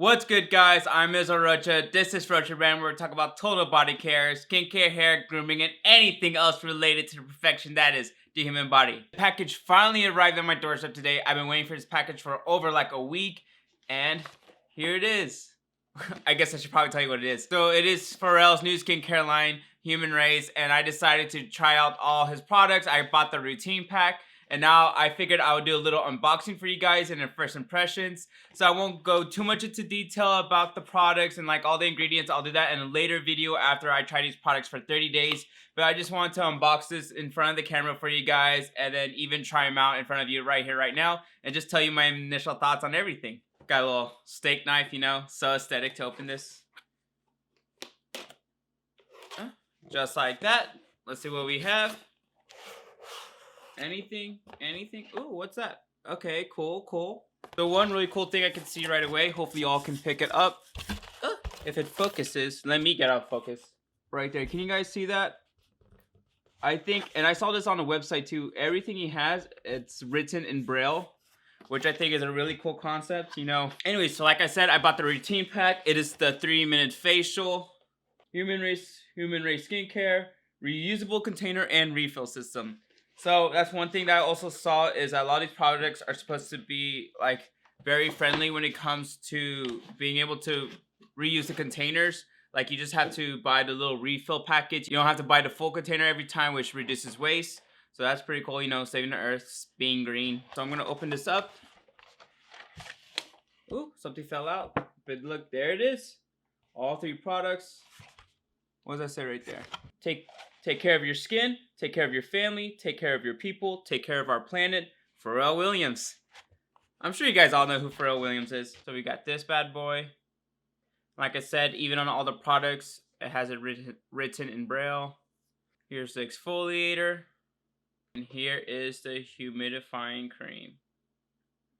What's good, guys? I'm Israel Rocha. This is Rochabrand. We're talking about total body care, skincare, hair, grooming, and anything else related to the perfection that is the human body. The package finally arrived on my doorstep today. I've been waiting for this package for over like a week, and here it is. I guess I should probably tell you what it is. So it is Pharrell's new skincare line, Humanrace, and I decided to try out all his products. I bought the routine pack. And now I figured I would do a little unboxing for you guys and their first impressions. So I won't go too much into detail about the products and like all the ingredients. I'll do that in a later video after I try these products for 30 days. But I just wanted to unbox this in front of the camera for you guys and then even try them out in front of you right here, right now. And just tell you my initial thoughts on everything. Got a little steak knife, you know, so aesthetic to open this. Just like that. Let's see what we have. Anything? Ooh, what's that? Okay, cool. The one really cool thing I can see right away, hopefully y'all can pick it up. If it focuses, let me get out of focus. Right there, can you guys see that? I think, and I saw this on the website too, everything he has, it's written in Braille, which I think is a really cool concept, you know. Anyway, so like I said, I bought the routine pack. It is the 3-minute facial, Humanrace skincare, reusable container, and refill system. So that's one thing that I also saw is that a lot of these products are supposed to be like very friendly when it comes to being able to reuse the containers. Like you just have to buy the little refill package. You don't have to buy the full container every time, which reduces waste. So that's pretty cool, you know, saving the earth, being green. So I'm going to open this up. Ooh, something fell out. But look, there it is. All 3 products. What does that say right there? Take care of your skin, take care of your family, take care of your people, take care of our planet. Pharrell Williams. I'm sure you guys all know who Pharrell Williams is. So we got this bad boy. Like I said, even on all the products, it has it written in Braille. Here's the exfoliator. And here is the humidifying cream.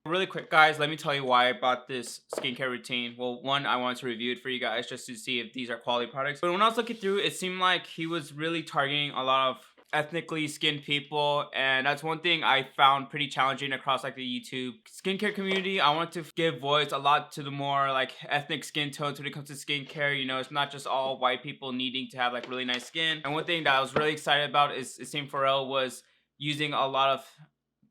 Really quick, guys, let me tell you why I bought this skincare routine. Well, one, I wanted to review it for you guys just to see if these are quality products. But when I was looking through, it seemed like he was really targeting a lot of ethnically skinned people, and that's one thing I found pretty challenging across like the YouTube skincare community. I want to give voice a lot to the more like ethnic skin tones when it comes to skincare. You know, it's not just all white people needing to have like really nice skin. And one thing that I was really excited about is it seemed Pharrell was using a lot of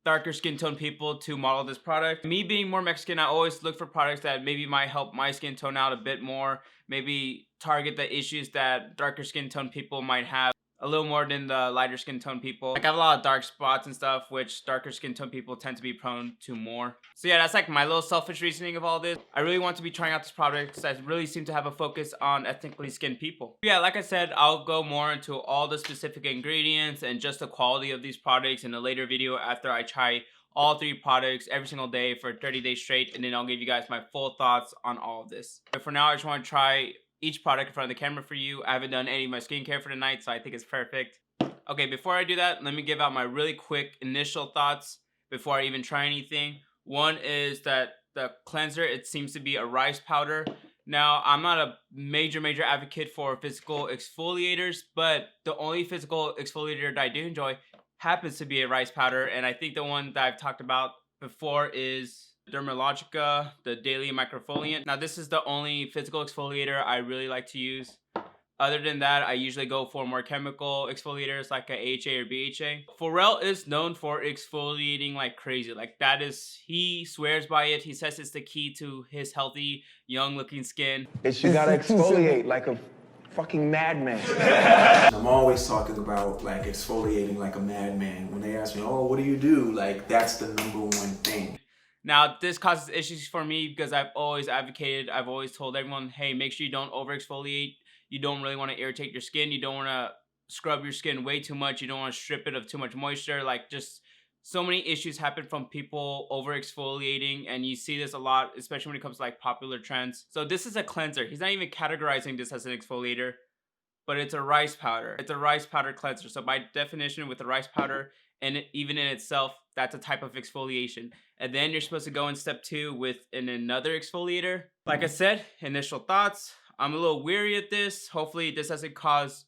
darker skin tone people to model this product. Me being more Mexican, I always look for products that maybe might help my skin tone out a bit more, maybe target the issues that darker skin tone people might have a little more than the lighter skin tone people. Like I have a lot of dark spots and stuff, which darker skin tone people tend to be prone to more. So yeah, that's like my little selfish reasoning of all this. I really want to be trying out this product because I really seem to have a focus on ethnically skinned people. Yeah, like I said, I'll go more into all the specific ingredients and just the quality of these products in a later video after I try all 3 products every single day for 30 days straight, and then I'll give you guys my full thoughts on all of this. But for now, I just want to try each product in front of the camera for you. I haven't done any of my skincare for the night, so I think it's perfect. Okay, before I do that, let me give out my really quick initial thoughts before I even try anything. One is that the cleanser, it seems to be a rice powder. Now, I'm not a major advocate for physical exfoliators, but the only physical exfoliator that I do enjoy happens to be a rice powder, and I think the one that I've talked about before is Dermalogica, the Daily Microfoliant. Now, this is the only physical exfoliator I really like to use. Other than that, I usually go for more chemical exfoliators like a AHA or BHA. Pharrell is known for exfoliating like crazy. Like that is, he swears by it. He says it's the key to his healthy, young-looking skin. It's you gotta exfoliate like a fucking madman. I'm always talking about like exfoliating like a madman. When they ask me, oh, what do you do? Like that's the #1 thing. Now, this causes issues for me because I've always advocated, I've always told everyone, hey, make sure you don't over exfoliate. You don't really want to irritate your skin. You don't want to scrub your skin way too much. You don't want to strip it of too much moisture. Like just so many issues happen from people over exfoliating, and you see this a lot, especially when it comes to like popular trends. So this is a cleanser. He's not even categorizing this as an exfoliator, but it's a rice powder. It's a rice powder cleanser. So by definition, with the rice powder, and even in itself, that's a type of exfoliation. And then you're supposed to go in step 2 with another exfoliator. Like I said, initial thoughts. I'm a little weary at this. Hopefully this doesn't cause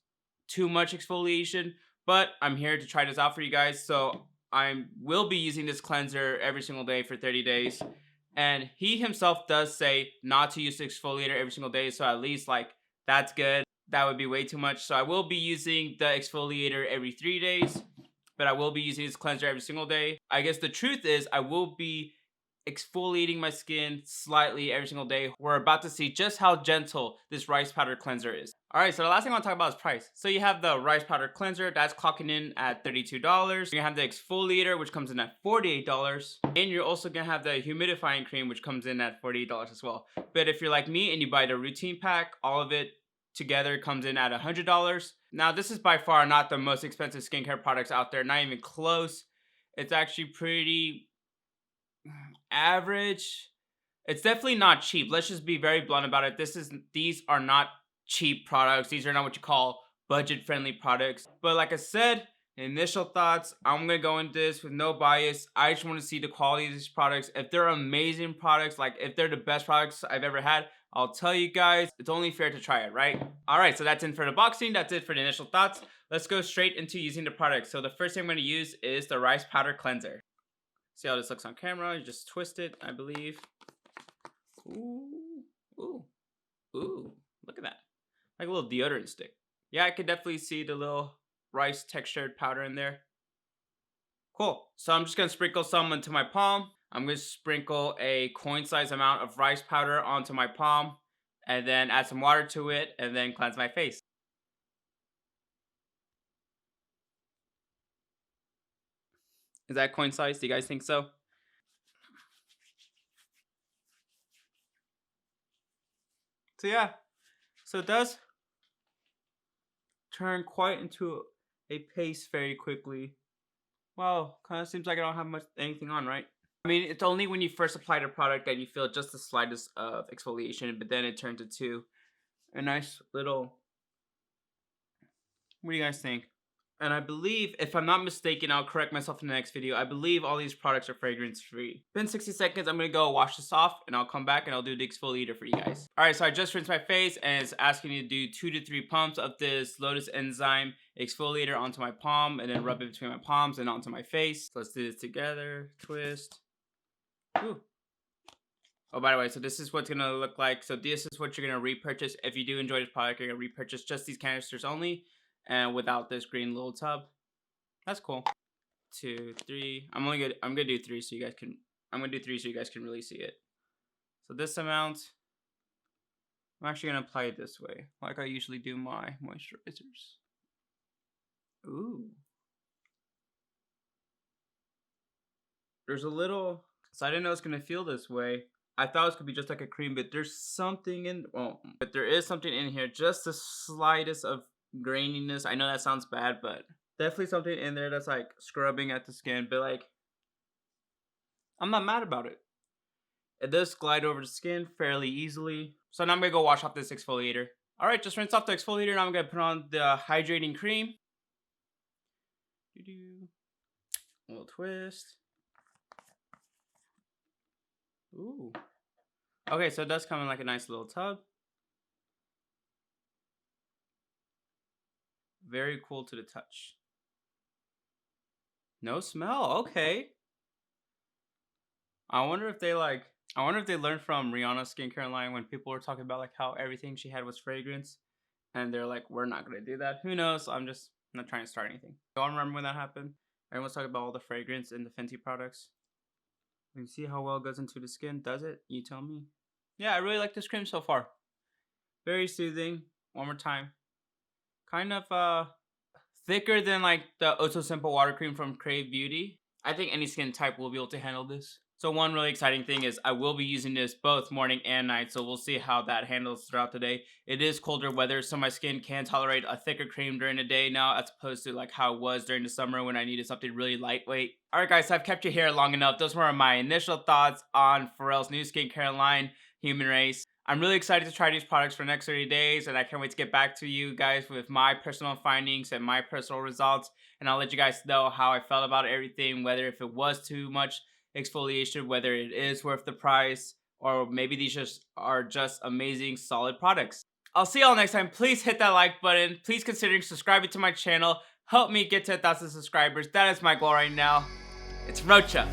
too much exfoliation, but I'm here to try this out for you guys. So I will be using this cleanser every single day for 30 days. And he himself does say not to use the exfoliator every single day, so at least like that's good. That would be way too much. So I will be using the exfoliator every 3 days, but I will be using this cleanser every single day. I guess the truth is I will be exfoliating my skin slightly every single day. We're about to see just how gentle this rice powder cleanser is. Alright, so the last thing I want to talk about is price. So you have the rice powder cleanser, that's clocking in at $32. You're gonna have the exfoliator, which comes in at $48. And you're also gonna have the humidifying cream, which comes in at $48 as well. But if you're like me and you buy the routine pack, all of it together comes in at $100. Now this is by far not the most expensive skincare products out there, not even close. It's actually pretty average. It's definitely not cheap. Let's just be very blunt about it. These are not cheap products. These are not what you call budget friendly products. But like I said, initial thoughts, I'm gonna go into this with no bias. I just want to see the quality of these products. If they're amazing products, like if they're the best products I've ever had, I'll tell you guys. It's only fair to try it, right? Alright, so that's it for the boxing. That's it for the initial thoughts. Let's go straight into using the product. So the first thing I'm going to use is the rice powder cleanser. See how this looks on camera? You just twist it, I believe. Ooh, ooh, ooh. Look at that. Like a little deodorant stick. Yeah, I could definitely see the little rice textured powder in there. Cool. So I'm just going to sprinkle some into my palm. I'm going to sprinkle a coin-sized amount of rice powder onto my palm. And then add some water to it. And then cleanse my face. Is that coin-sized? Do you guys think so? So yeah. So it does turn quite into a paste very quickly. Wow, kind of seems like I don't have anything on, right? I mean, it's only when you first apply the product that you feel just the slightest of exfoliation, but then it turns into a nice little... What do you guys think? And I believe, if I'm not mistaken, I'll correct myself in the next video, I believe all these products are fragrance free. Been 60 seconds, I'm gonna go wash this off, and I'll come back and I'll do the exfoliator for you guys. Alright, so I just rinsed my face, and it's asking me to do 2 to 3 pumps of this Lotus Enzyme exfoliator onto my palm, and then rub it between my palms and onto my face. So let's do this together. Twist. Ooh. Oh, by the way, so this is what's gonna look like. So this is what you're gonna repurchase. If you do enjoy this product, you're gonna repurchase just these canisters only, and without this green little tub. That's cool. 2, 3. I'm gonna do 3 so you guys can. I'm gonna do 3 so you guys can really see it. So this amount, I'm actually gonna apply it this way, like I usually do my moisturizers. Ooh. There's a little. So I didn't know it's gonna feel this way. I thought it could be just like a cream, but there's something in. Well, but there is something in here, just the slightest of graininess. I know that sounds bad, but definitely something in there that's like scrubbing at the skin. But like, I'm not mad about it. It does glide over the skin fairly easily. So now I'm gonna go wash off this exfoliator. All right, just rinse off the exfoliator. Now I'm gonna put on the hydrating cream. A little twist. Ooh. Okay, so it does come in like a nice little tub. Very cool to the touch. No smell. Okay. I wonder if they learned from Rihanna's skincare line when people were talking about like how everything she had was fragrance, and they're like, we're not gonna do that. Who knows? I'm not trying to start anything. Y'all remember when that happened? Everyone's talking about all the fragrance in the Fenty products. You see how well it goes into the skin? Does it? You tell me. Yeah, I really like this cream so far. Very soothing. One more time. Kind of thicker than like the Oh So Simple water cream from Crave Beauty. I think any skin type will be able to handle this. So one really exciting thing is I will be using this both morning and night, so we'll see how that handles throughout the day. It is colder weather, so my skin can tolerate a thicker cream during the day now, as opposed to like how it was during the summer when I needed something really lightweight. Alright guys, so I've kept you here long enough. Those were my initial thoughts on Pharrell's new skincare line, Humanrace. I'm really excited to try these products for the next 30 days, and I can't wait to get back to you guys with my personal findings and my personal results, and I'll let you guys know how I felt about everything, whether if it was too much exfoliation, whether it is worth the price, or maybe these are just amazing, solid products. I'll see y'all next time. Please hit that like button. Please consider subscribing to my channel. Help me get to 1,000 subscribers. That is my goal right now. It's Rocha.